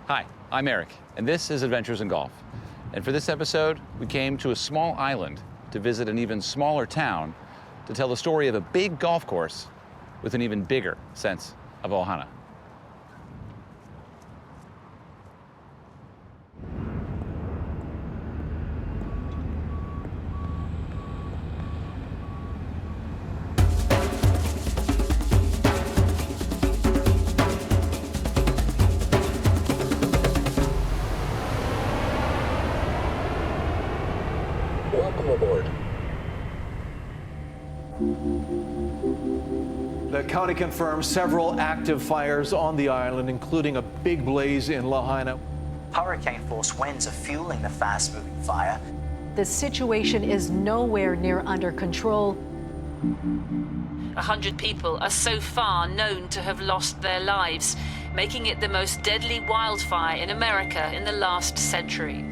Hi, I'm Eric, and this is Adventures in Golf. And for this episode, we came to a small island to visit an even smaller town to tell the story of a big golf course with an even bigger sense of Ohana. Welcome aboard. The county confirms several active fires on the island, including a big blaze in Lahaina. Hurricane-force winds are fueling the fast-moving fire. The situation is nowhere near under control. 100 people are so far known to have lost their lives, making it the most deadly wildfire in America in the last century.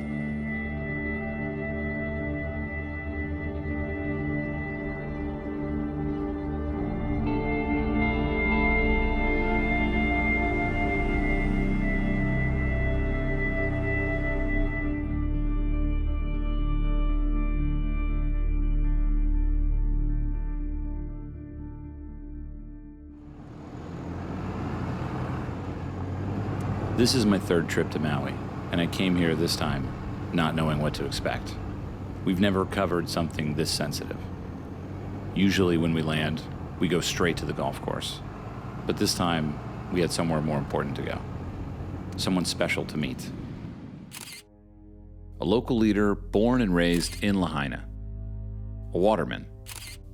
This is my third trip to Maui, and I came here this time not knowing what to expect. We've never covered something this sensitive. Usually when we land, we go straight to the golf course. But this time, we had somewhere more important to go. Someone special to meet. A local leader born and raised in Lahaina. A waterman.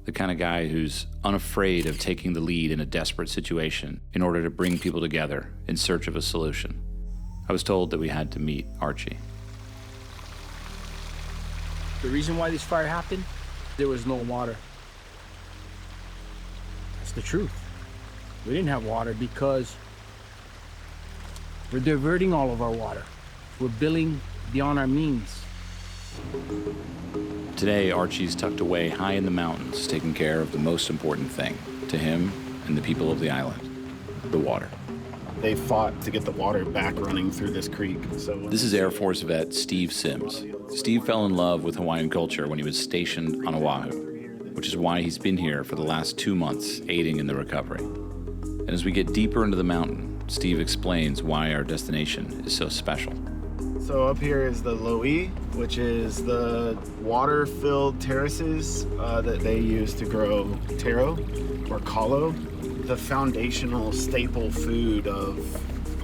The kind of guy who's unafraid of taking the lead in a desperate situation in order to bring people together in search of a solution. I was told that we had to meet Archie. The reason why this fire happened, there was no water. That's the truth. We didn't have water because we're diverting all of our water. We're billing beyond our means. Today, Archie's tucked away high in the mountains, taking care of the most important thing to him and the people of the island, the water. They fought to get the water back running through this creek. This is Air Force vet Steve Sims. Steve fell in love with Hawaiian culture when he was stationed on Oahu, which is why he's been here for the last 2 months, aiding in the recovery. And as we get deeper into the mountain, Steve explains why our destination is so special. So up here is the Lo'i, which is the water-filled terraces that they use to grow taro or kalo, the foundational staple food of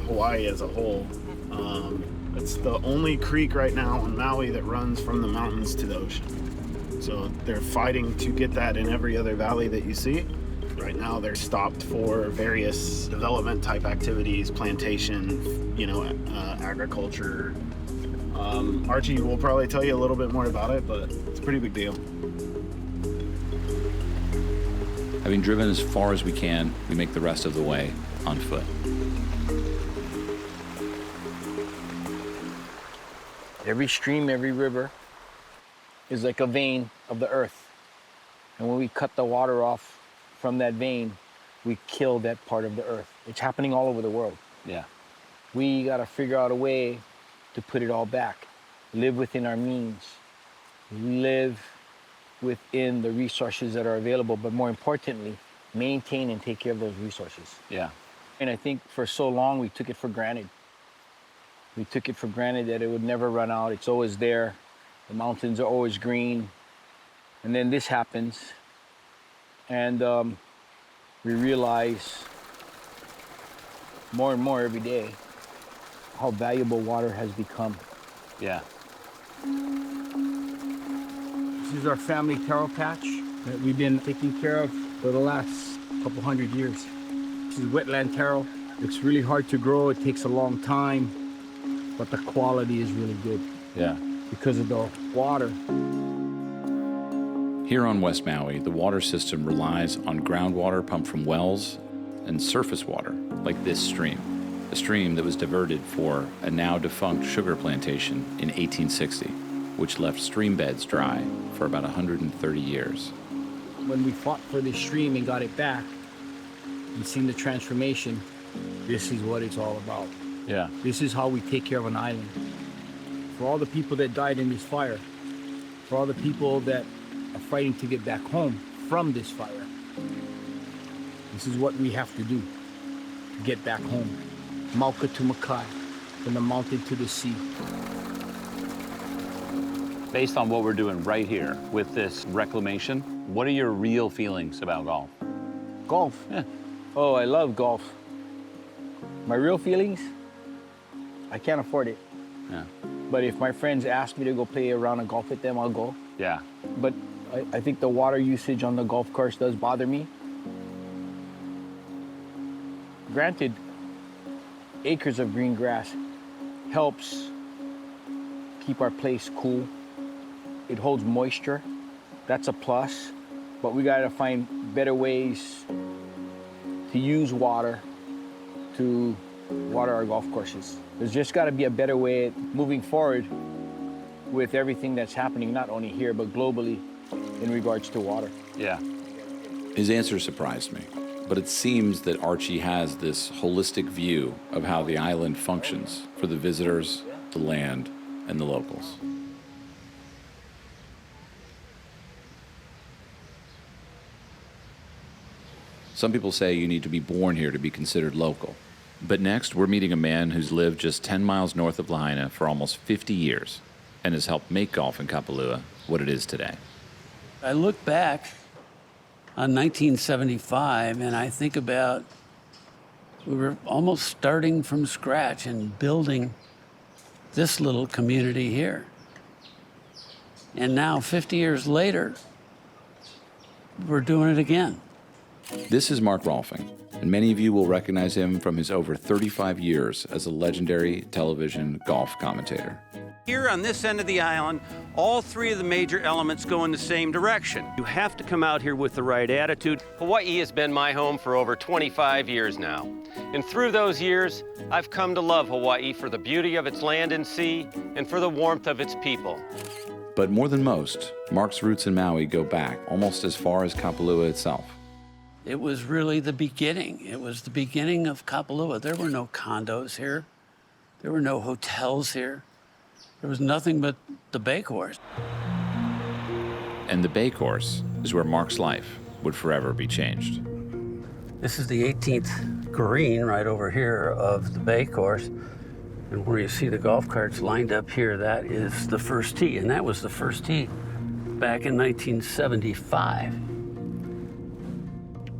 Hawaii as a whole. It's the only creek right now on Maui that runs from the mountains to the ocean. So they're fighting to get that in every other valley that you see. Right now they're stopped for various development type activities, plantation, agriculture. Archie will probably tell you a little bit more about it, but it's a pretty big deal. Having driven as far as we can, we make the rest of the way on foot. Every stream, every river is like a vein of the earth. And when we cut the water off from that vein, we kill that part of the earth. It's happening all over the world. Yeah. We got to figure out a way to put it all back, live within our means, live within the resources that are available, but more importantly, maintain and take care of those resources. Yeah. And I think for so long we took it for granted. We took it for granted that it would never run out. It's always there. The mountains are always green. And then this happens, and we realize more and more every day how valuable water has become. Yeah. This is our family taro patch that we've been taking care of for the last couple hundred years. This is wetland taro. It's really hard to grow. It takes a long time, but the quality is really good. Yeah. Because of the water. Here on West Maui, the water system relies on groundwater pumped from wells and surface water, like this stream. A stream that was diverted for a now defunct sugar plantation in 1860, which left stream beds dry for about 130 years. When we fought for this stream and got it back and seen the transformation, this is what it's all about. Yeah. This is how we take care of an island. For all the people that died in this fire, for all the people that are fighting to get back home from this fire, this is what we have to do to get back home. Mauka to Makai, from the mountain to the sea. Based on what we're doing right here with this reclamation, what are your real feelings about golf? Golf? Yeah. Oh, I love golf. My real feelings? I can't afford it. Yeah. But if my friends ask me to go play a round of golf with them, I'll go. Yeah. But I think the water usage on the golf course does bother me. Granted, acres of green grass helps keep our place cool. It holds moisture. That's a plus. But we gotta find better ways to use water to water our golf courses. There's just gotta be a better way moving forward with everything that's happening, not only here, but globally in regards to water. Yeah. His answer surprised me, but it seems that Archie has this holistic view of how the island functions for the visitors, the land, and the locals. Some people say you need to be born here to be considered local. But next, we're meeting a man who's lived just 10 miles north of Lahaina for almost 50 years and has helped make golf in Kapalua what it is today. I look back on 1975 and I think about we were almost starting from scratch and building this little community here. And now, 50 years later, we're doing it again. This is Mark Rolfing, and many of you will recognize him from his over 35 years as a legendary television golf commentator. Here on this end of the island, all three of the major elements go in the same direction. You have to come out here with the right attitude. Hawaii has been my home for over 25 years now. And through those years, I've come to love Hawaii for the beauty of its land and sea and for the warmth of its people. But more than most, Mark's roots in Maui go back almost as far as Kapalua itself. It was really the beginning. It was the beginning of Kapalua. There were no condos here. There were no hotels here. There was nothing but the bay course. And the bay course is where Mark's life would forever be changed. This is the 18th green right over here of the bay course. And where you see the golf carts lined up here, that is the first tee. And that was the first tee back in 1975.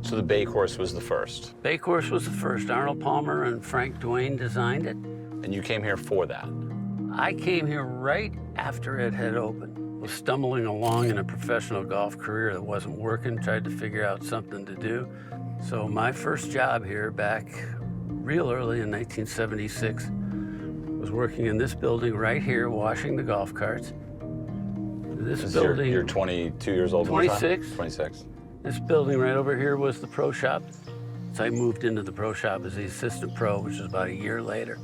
So the bay course was the first? Bay course was the first. Arnold Palmer and Frank Duane designed it. And you came here for that? I came here right after it had opened. Was stumbling along in a professional golf career that wasn't working, tried to figure out something to do. So my first job here back real early in 1976 was working in this building right here, washing the golf carts. This building... You're 22 years old? 26. 26. This building right over here was the pro shop. So I moved into the pro shop as the assistant pro, which was about a year later.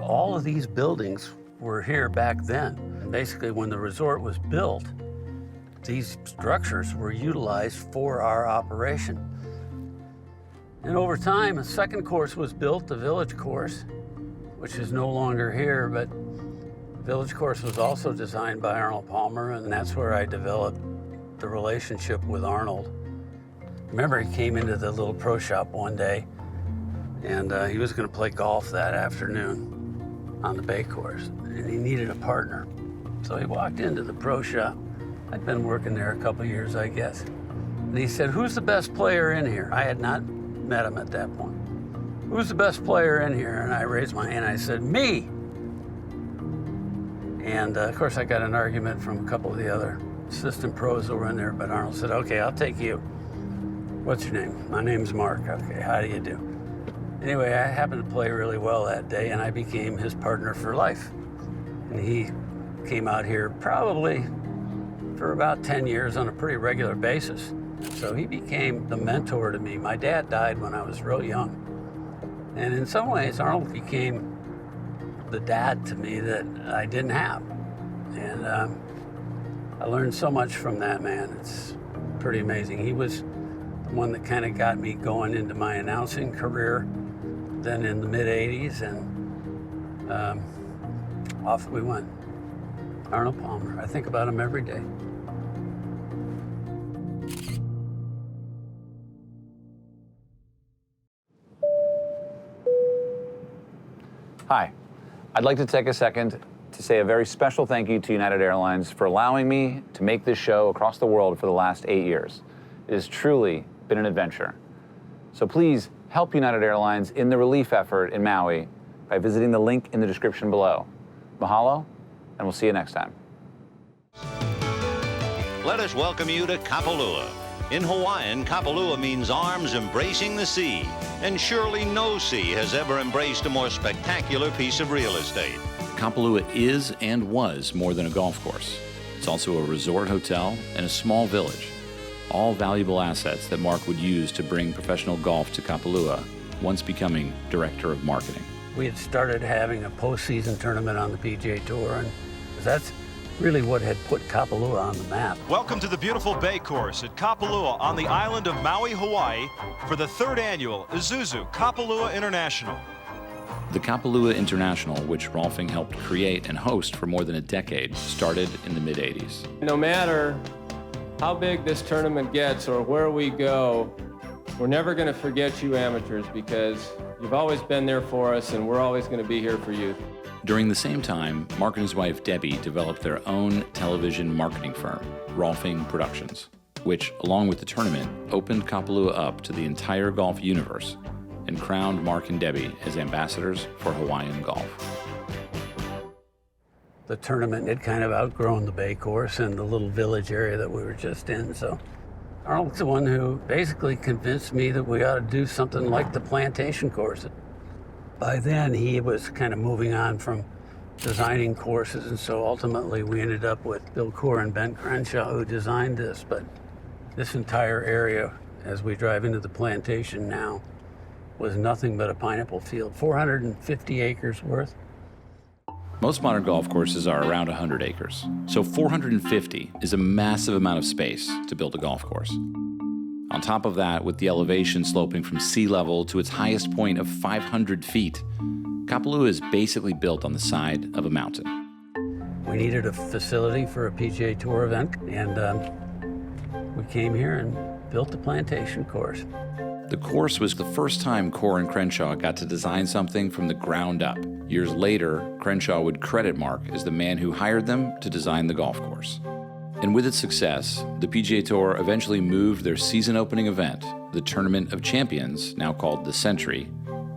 All of these buildings were here back then. And basically, when the resort was built, these structures were utilized for our operation. And over time, a second course was built, the village course, which is no longer here, but the village course was also designed by Arnold Palmer, and that's where I developed the relationship with Arnold. Remember, he came into the little pro shop one day, and he was going to play golf that afternoon on the bay course, and he needed a partner. So he walked into the pro shop. I'd been working there a couple years, I guess. And he said, "Who's the best player in here?" I had not met him at that point. "Who's the best player in here?" And I raised my hand, I said, "Me." And of course, I got an argument from a couple of the other assistant pros that were in there, but Arnold said, "Okay, I'll take you. What's your name?" "My name's Mark." "Okay, how do you do?" Anyway, I happened to play really well that day, and I became his partner for life. And he came out here probably for about 10 years on a pretty regular basis. So he became the mentor to me. My dad died when I was real young. And in some ways, Arnold became the dad to me that I didn't have. And I learned so much from that man. It's pretty amazing. He was the one that kind of got me going into my announcing career then in the mid-'80s, and Off we went. Arnold Palmer, I think about him every day. Hi, I'd like to take a second to say a very special thank you to United Airlines for allowing me to make this show across the world for the last 8 years. It has truly been an adventure. So please help United Airlines in the relief effort in Maui by visiting the link in the description below. Mahalo, and we'll see you next time. Let us welcome you to Kapalua. In Hawaiian, Kapalua means arms embracing the sea, and surely no sea has ever embraced a more spectacular piece of real estate. Kapalua is and was more than a golf course. It's also a resort hotel and a small village. All valuable assets that Mark would use to bring professional golf to Kapalua, once becoming director of marketing. We had started having a postseason tournament on the PGA Tour, and that's really what had put Kapalua on the map. Welcome to the beautiful Bay Course at Kapalua on the island of Maui, Hawaii, for the 3rd annual Isuzu Kapalua International. The Kapalua International, which Rolfing helped create and host for more than a decade, started in the mid-'80s. No matter how big this tournament gets or where we go, we're never going to forget you amateurs, because you've always been there for us and we're always going to be here for you. During the same time, Mark and his wife Debbie developed their own television marketing firm, Rolfing Productions, which, along with the tournament, opened Kapalua up to the entire golf universe and crowned Mark and Debbie as ambassadors for Hawaiian golf. The tournament had kind of outgrown the Bay Course and the little village area that we were just in, so Arnold's the one who basically convinced me that we ought to do something like the plantation course. By then, he was kind of moving on from designing courses, and so ultimately we ended up with Bill Coore and Ben Crenshaw, who designed this. But this entire area, as we drive into the plantation now, was nothing but a pineapple field, 450 acres worth. Most modern golf courses are around 100 acres, so 450 is a massive amount of space to build a golf course. On top of that, with the elevation sloping from sea level to its highest point of 500 feet, Kapalua is basically built on the side of a mountain. We needed a facility for a PGA Tour event, and we came here and built the plantation course. The course was the first time Coore and Crenshaw got to design something from the ground up. Years later, Crenshaw would credit Mark as the man who hired them to design the golf course. And with its success, the PGA Tour eventually moved their season-opening event, the Tournament of Champions, now called the Century,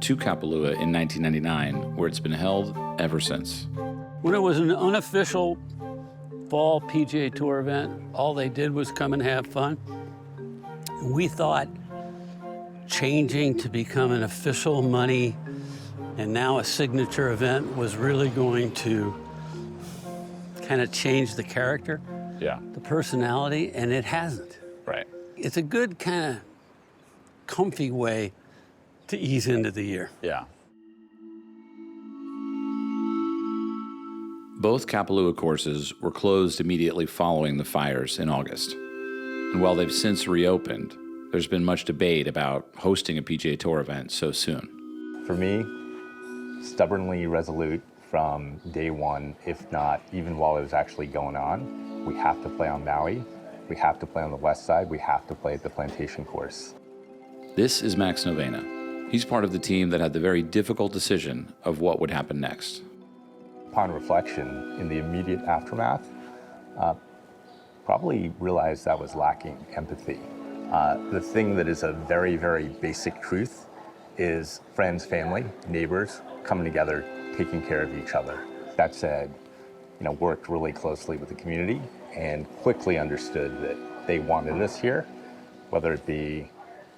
to Kapalua in 1999, where it's been held ever since. When it was an unofficial fall PGA Tour event, all they did was come and have fun. We thought changing to become an official money and now a signature event was really going to kind of change the character. Yeah. The personality, and it hasn't. Right. It's a good kind of comfy way to ease into the year. Yeah. Both Kapalua courses were closed immediately following the fires in August. And while they've since reopened, there's been much debate about hosting a PGA Tour event so soon. For me, stubbornly resolute from day one, if not even while it was actually going on. We have to play on Maui, we have to play on the west side, we have to play at the plantation course. This is Max Novena. He's part of the team that had the very difficult decision of what would happen next. Upon reflection, in the immediate aftermath, probably realized I was lacking empathy. The thing that is a very, very basic truth is friends, family, neighbors coming together, taking care of each other. That said, worked really closely with the community and quickly understood that they wanted us here, whether it be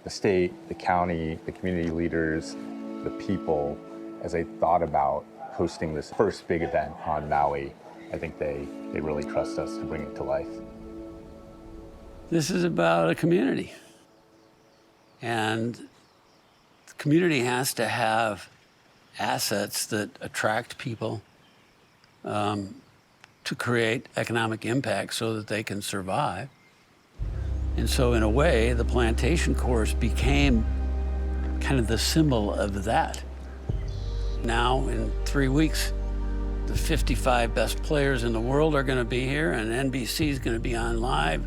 the state, the county, the community leaders, the people. As they thought about hosting this first big event on Maui, I think they really trust us to bring it to life. This is about a community. And the community has to have assets that attract people to create economic impact so that they can survive. And so in a way, the plantation course became kind of the symbol of that. Now, in 3 weeks, the 55 best players in the world are going to be here, and NBC is going to be on live,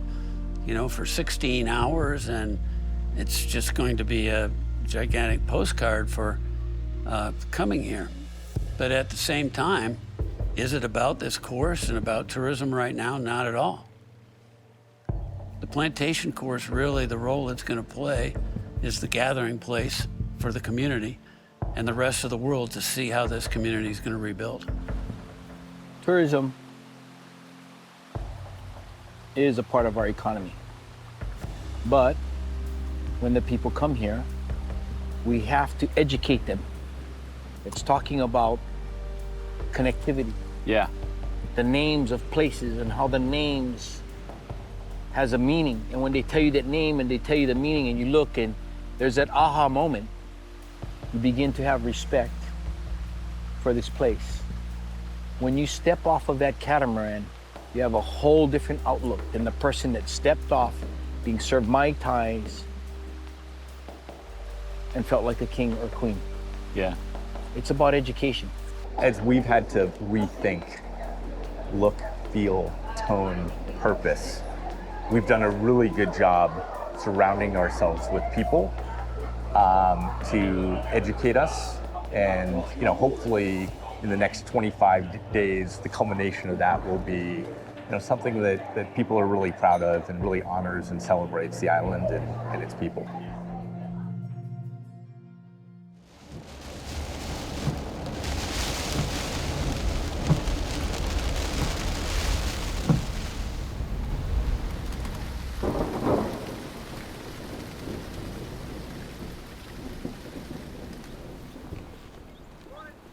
you know, for 16 hours, and it's just going to be a gigantic postcard for coming here. But at the same time, is it about this course and about tourism right now? Not at all. The plantation course, really, the role it's going to play is the gathering place for the community and the rest of the world to see how this community is going to rebuild. Tourism is a part of our economy. But when the people come here, we have to educate them. It's talking about connectivity. Yeah. The names of places and how the names has a meaning. And when they tell you that name and they tell you the meaning and you look and there's that aha moment, you begin to have respect for this place. When you step off of that catamaran, you have a whole different outlook than the person that stepped off being served Mai Tais and felt like a king or queen. Yeah. It's about education. As we've had to rethink look, feel, tone, purpose, we've done a really good job surrounding ourselves with people to educate us, and hopefully in the next 25 days, the culmination of that will be something that people are really proud of and really honors and celebrates the island and its people.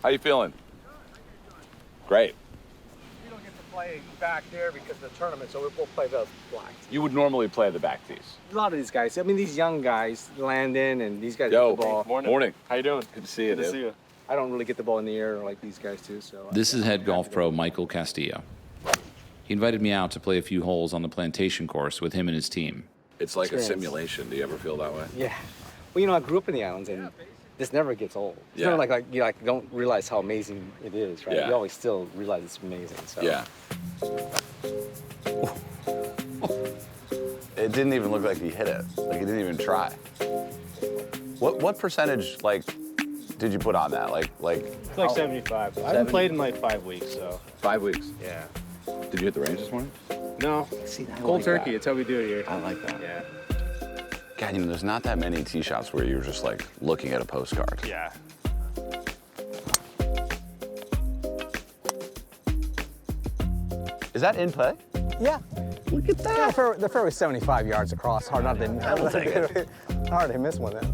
How you feeling? Great. We don't get to play back there because of the tournament, so we'll play the black. You would normally play the back tees. A lot of these guys, I mean, these young guys, Landon and these guys Yo, hit the ball. morning. How you doing? Good to see you, Good to dude. see you. I don't really get the ball in the air like these guys do, so. This is head golf pro Michael Castillo. He invited me out to play a few holes on the plantation course with him and his team. It's like a Experience. simulation. Do you ever feel that way? Yeah. Well, I grew up in the islands and this never gets old. It's Yeah. never like you don't realize how amazing it is, right? Yeah. You always still realize it's amazing, so. Yeah. It didn't even look like he hit it. Like he didn't even try. What percentage did you put on that? Like It's like 75. I haven't played in like 5 weeks, so. 5 weeks. Yeah. Did you hit the range this morning? No. See, I Cold like turkey, that. it's how we do it here. I like that. Yeah. God, there's not that many tee shots where you're just like looking at a postcard. Yeah. Is that in play? Yeah. Look at that. Yeah, the fairway's 75 yards across. Hard not to hard to miss one then.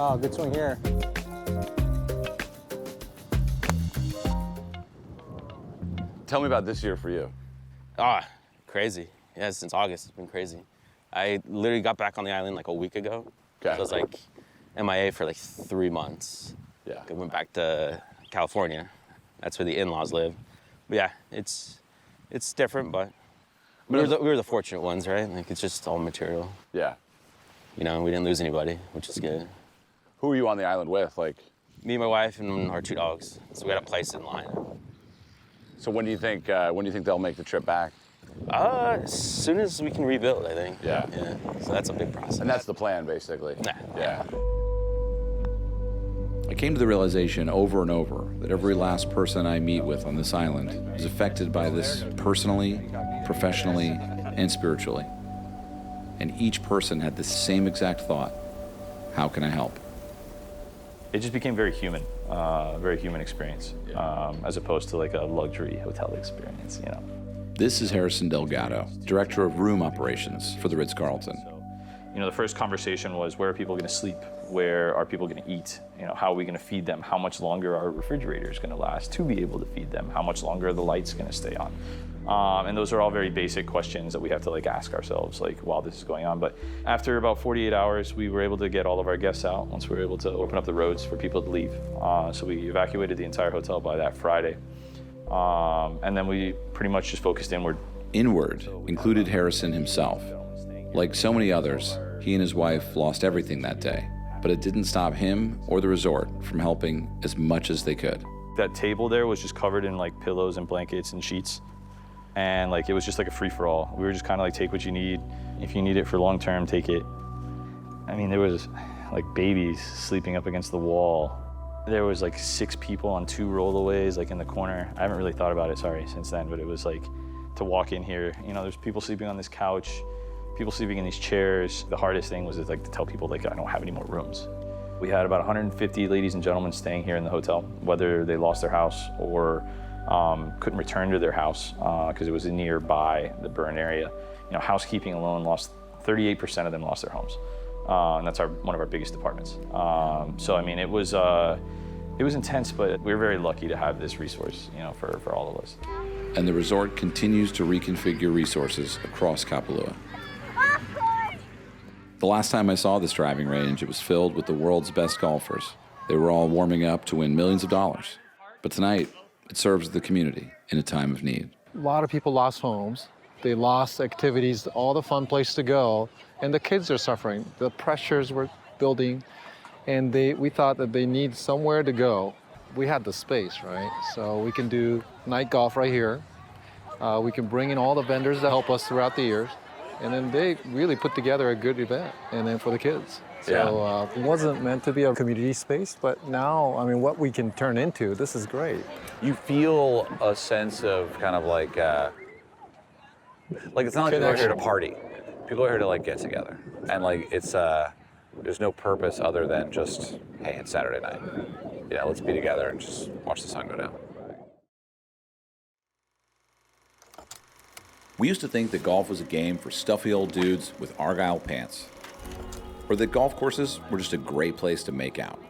Oh, good swing here. Tell me about this year for you. Crazy. Yeah, since August, it's been crazy. I literally got back on the island like a week ago. Okay. So I was like MIA for like 3 months. Yeah. I went back to California. That's where the in-laws live. But yeah, it's different, but we were the fortunate ones, right? Like it's just all material. Yeah. We didn't lose anybody, which is good. Who were you on the island with? Me, my wife, and our 2 dogs. So we had a place in line. So when do you think they'll make the trip back? As soon as we can rebuild, I think. Yeah. Yeah. So that's a big process. And that's the plan, basically. Yeah. I came to the realization over and over that every last person I meet with on this island is affected by this personally, professionally, and spiritually. And each person had the same exact thought: how can I help? It just became very human experience, as opposed to like a luxury hotel experience, This is Harrison Delgado, Director of Room Operations for the Ritz-Carlton. The first conversation was, where are people going to sleep? Where are people going to eat? How are we going to feed them? How much longer are refrigerators going to last to be able to feed them? How much longer are the lights going to stay on? And those are all very basic questions that we have to ask ourselves while this is going on. But after about 48 hours, we were able to get all of our guests out once we were able to open up the roads for people to leave. So we evacuated the entire hotel by that Friday. And then we pretty much just focused inward. Inward included Harrison himself. Like so many others, he and his wife lost everything that day, but it didn't stop him or the resort from helping as much as they could. That table there was just covered in like pillows and blankets and sheets. And like it was just like a free-for-all. We were just kind of like, take what you need. If you need it for long-term, take it. I mean, there was like babies sleeping up against the wall. There was like 6 people on 2 rollaways like in the corner. I haven't really thought about it, sorry, since then, but it was like to walk in here, you know, there's people sleeping on this couch, people sleeping in these chairs. The hardest thing was like to tell people like, I don't have any more rooms. We had about 150 ladies and gentlemen staying here in the hotel, whether they lost their house or couldn't return to their house because it was nearby the burn area. You know, housekeeping alone lost 38% of them lost their homes, and that's one of our biggest departments. So I mean, it was intense, but we were very lucky to have this resource, you know, for all of us. And the resort continues to reconfigure resources across Kapalua. The last time I saw this driving range, it was filled with the world's best golfers. They were all warming up to win millions of dollars. But tonight, it serves the community in a time of need. A lot of people lost homes. They lost activities, all the fun place to go, and the kids are suffering. The pressures were building, and we thought that they need somewhere to go. We had the space, right? So we can do night golf right here. We can bring in all the vendors that help us throughout the years, and then they really put together a good event, and then for the kids. So it wasn't meant to be a community space, but now, I mean, what we can turn into, this is great. You feel a sense of kind of like it's not like people are here to party. People are here to like get together. And like there's no purpose other than just, hey, it's Saturday night. You know, let's be together and just watch the sun go down. We used to think that golf was a game for stuffy old dudes with Argyle pants, or that golf courses were just a great place to make out.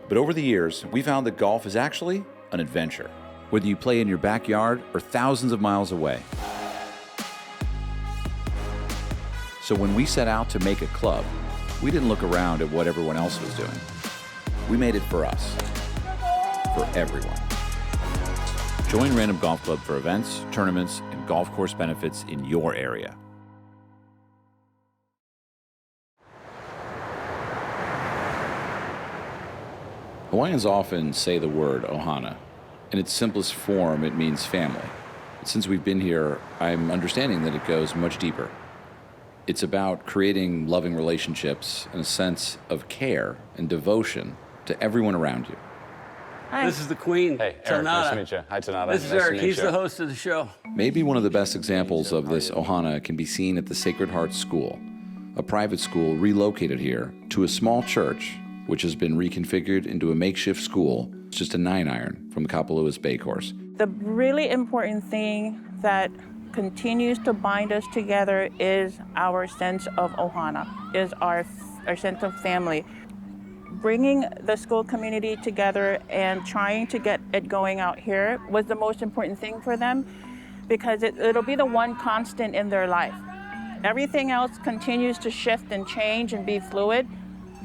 But over the years, we found that golf is actually an adventure, whether you play in your backyard or thousands of miles away. So when we set out to make a club, we didn't look around at what everyone else was doing. We made it for us, for everyone. Join Random Golf Club for events, tournaments, and golf course benefits in your area. Hawaiians often say the word Ohana. In its simplest form, it means family. But since we've been here, I'm understanding that it goes much deeper. It's about creating loving relationships and a sense of care and devotion to everyone around you. Hi. This is the Queen. Hey, Eric, nice to meet you. Hi, Tanada. This is Eric. He's the host of the show. Maybe one of the best examples of this Ohana can be seen at the Sacred Heart School, a private school relocated here to a small church which has been reconfigured into a makeshift school. It's just a 9-iron from Kapalua's Bay Course. The really important thing that continues to bind us together is our sense of Ohana, is our sense of family. Bringing the school community together and trying to get it going out here was the most important thing for them, because it'll be the one constant in their life. Everything else continues to shift and change and be fluid,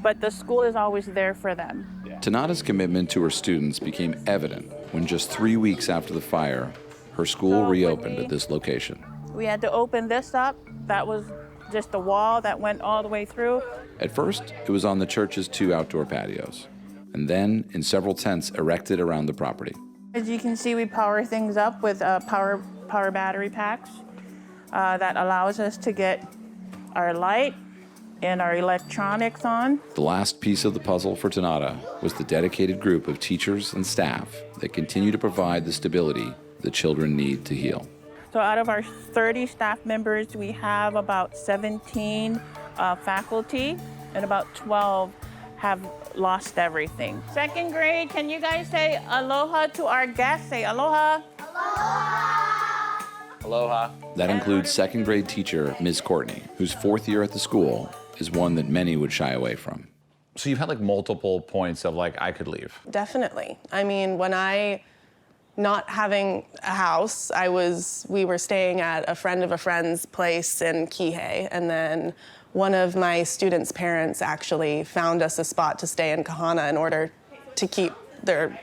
but the school is always there for them. Tanada's commitment to her students became evident when just 3 weeks after the fire, her school reopened at this location. We had to open this up. That was just a wall that went all the way through. At first, it was on the church's 2 outdoor patios, and then in several tents erected around the property. As you can see, we power things up with power battery packs that allows us to get our light and our electronics on. The last piece of the puzzle for Tanada was the dedicated group of teachers and staff that continue to provide the stability the children need to heal. So out of our 30 staff members, we have about 17 faculty, and about 12 have lost everything. Second grade, can you guys say aloha to our guests? Say aloha. Aloha. Aloha. That includes second grade teacher Ms. Courtney, whose 4th year at the school is one that many would shy away from. So you've had like multiple points of like, I could leave. Definitely. I mean, when not having a house, we were staying at a friend of a friend's place in Kihei, and then one of my students' parents actually found us a spot to stay in Kahana in order to keep their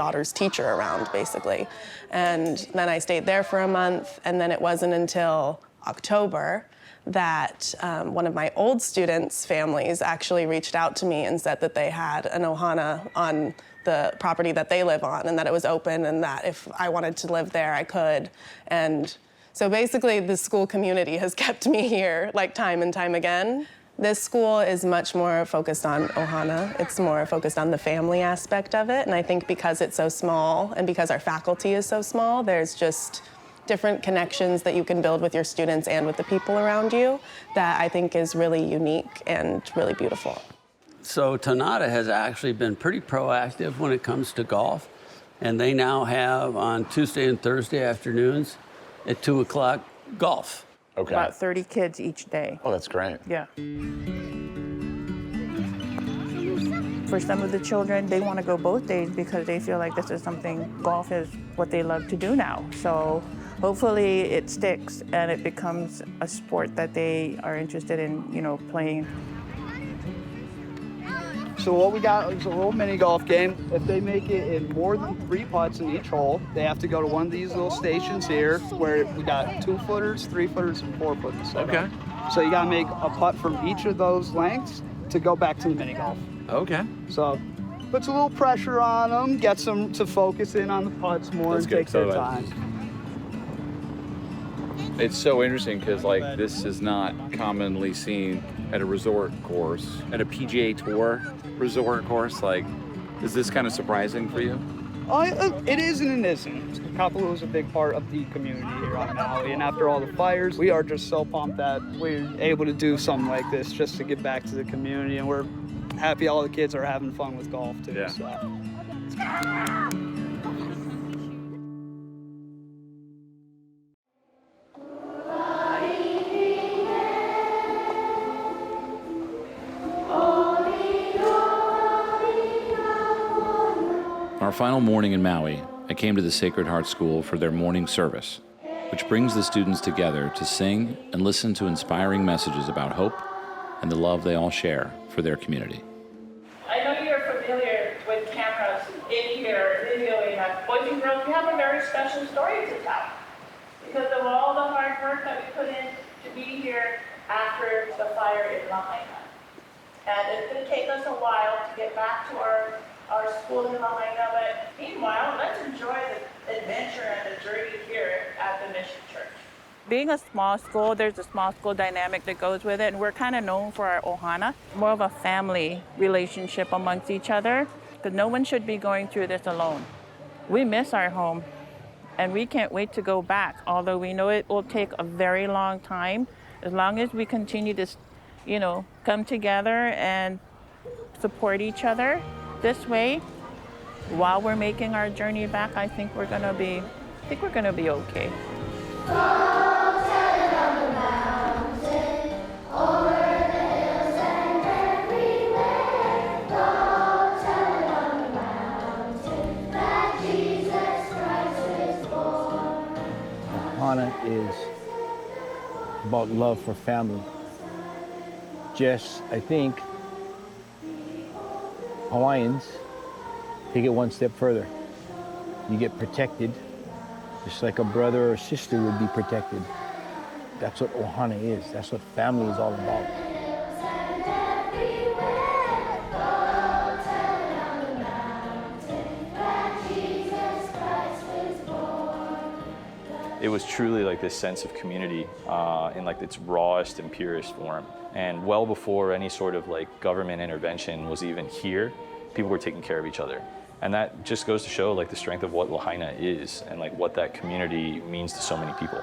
daughter's teacher around, basically. And then I stayed there for a month, and then it wasn't until October that one of my old students' families actually reached out to me and said that they had an Ohana on the property that they live on, and that it was open, and that if I wanted to live there, I could. And so basically, the school community has kept me here, like, time and time again. This school is much more focused on Ohana. It's more focused on the family aspect of it, and I think because it's so small, and because our faculty is so small, there's just different connections that you can build with your students and with the people around you that I think is really unique and really beautiful. So Tanada has actually been pretty proactive when it comes to golf, and they now have on Tuesday and Thursday afternoons at 2 o'clock golf. Okay. About 30 kids each day. Oh, that's great. Yeah. For some of the children, they want to go both days because they feel like this is something, golf is what they love to do now. So hopefully it sticks and it becomes a sport that they are interested in, you know, playing. So what we got is a little mini golf game. If they make it in more than 3 putts in each hole, they have to go to one of these little stations here where we got 2-footers, 3-footers, and 4-footers. Okay. So you gotta make a putt from each of those lengths to go back to the mini golf. Okay. So puts a little pressure on them, gets them to focus in on the putts more and take their time. It's so interesting because, like, this is not commonly seen at a resort course, at a PGA Tour resort course. Like, is this kind of surprising for you? It is and it isn't. Kapalua is a big part of the community here on Maui, and after all the fires, we are just so pumped that we're able to do something like this just to give back to the community, and we're happy all the kids are having fun with golf too. Yeah. So. Our final morning in Maui, I came to the Sacred Heart School for their morning service, which brings the students together to sing and listen to inspiring messages about hope and the love they all share for their community. I know you're familiar with cameras in here, videoing us. Boys and girls, we have a very special story to tell because of all the hard work that we put in to be here after the fire in Lahaina. And it's going to take us a while to get back to our school in Lahaina, but meanwhile, let's enjoy the adventure and the journey here at the Mission Church. Being a small school, there's a small school dynamic that goes with it, and we're kind of known for our Ohana, more of a family relationship amongst each other, because no one should be going through this alone. We miss our home, and we can't wait to go back, although we know it will take a very long time. As long as we continue to, you know, come together and support each other this way, while we're making our journey back, I think we're gonna be okay. Ohana is about love for family. Just, I think, Hawaiians take it one step further. You get protected, just like a brother or sister would be protected. That's what Ohana is. That's what family is all about. It was truly like this sense of community in like its rawest and purest form. And well before any sort of like government intervention was even here, people were taking care of each other. And that just goes to show like the strength of what Lahaina is and like what that community means to so many people.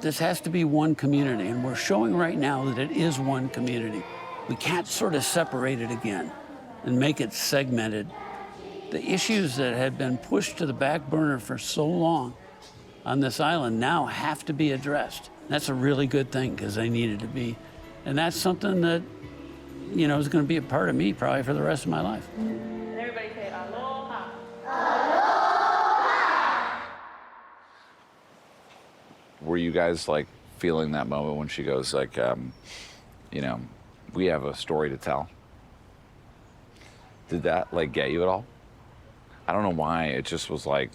This has to be one community, and we're showing right now that it is one community. We can't sort of separate it again and make it segmented. The issues that had been pushed to the back burner for so long on this island now have to be addressed. That's a really good thing because they needed to be. And that's something that, you know, is going to be a part of me probably for the rest of my life. And everybody say aloha. Were you guys like feeling that moment when she goes like, you know, we have a story to tell? Did that like get you at all? I don't know why, it just was like,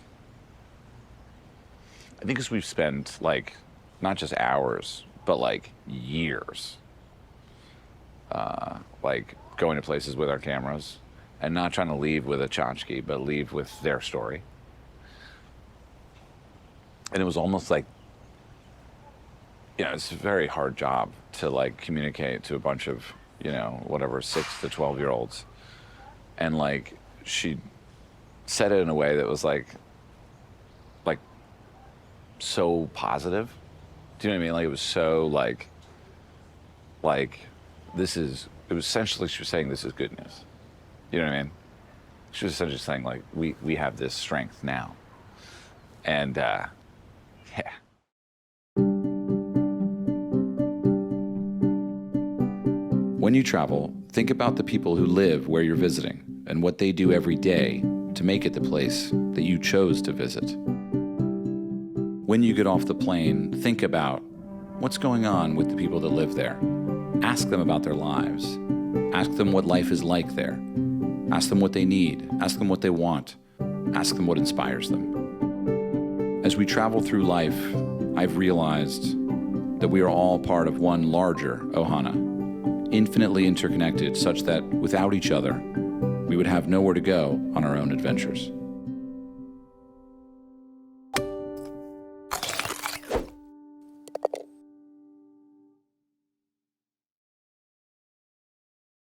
I think because we've spent like, not just hours, but like years, like going to places with our cameras and not trying to leave with a tchotchke, but leave with their story. And it was almost like, you know, it's a very hard job to like communicate to a bunch of, you know, whatever, 6 to 12-year-olds. And like, she said it in a way that was like so positive. Do you know what I mean? Like, it was so like this is, it was essentially, she was saying this is good news. You know what I mean? She was essentially saying like, we have this strength now. And yeah. When you travel, think about the people who live where you're visiting and what they do every day to make it the place that you chose to visit. When you get off the plane, think about what's going on with the people that live there. Ask them about their lives. Ask them what life is like there. Ask them what they need. Ask them what they want. Ask them what inspires them. As we travel through life, I've realized that we are all part of one larger Ohana, infinitely interconnected such that without each other, we would have nowhere to go on our own adventures.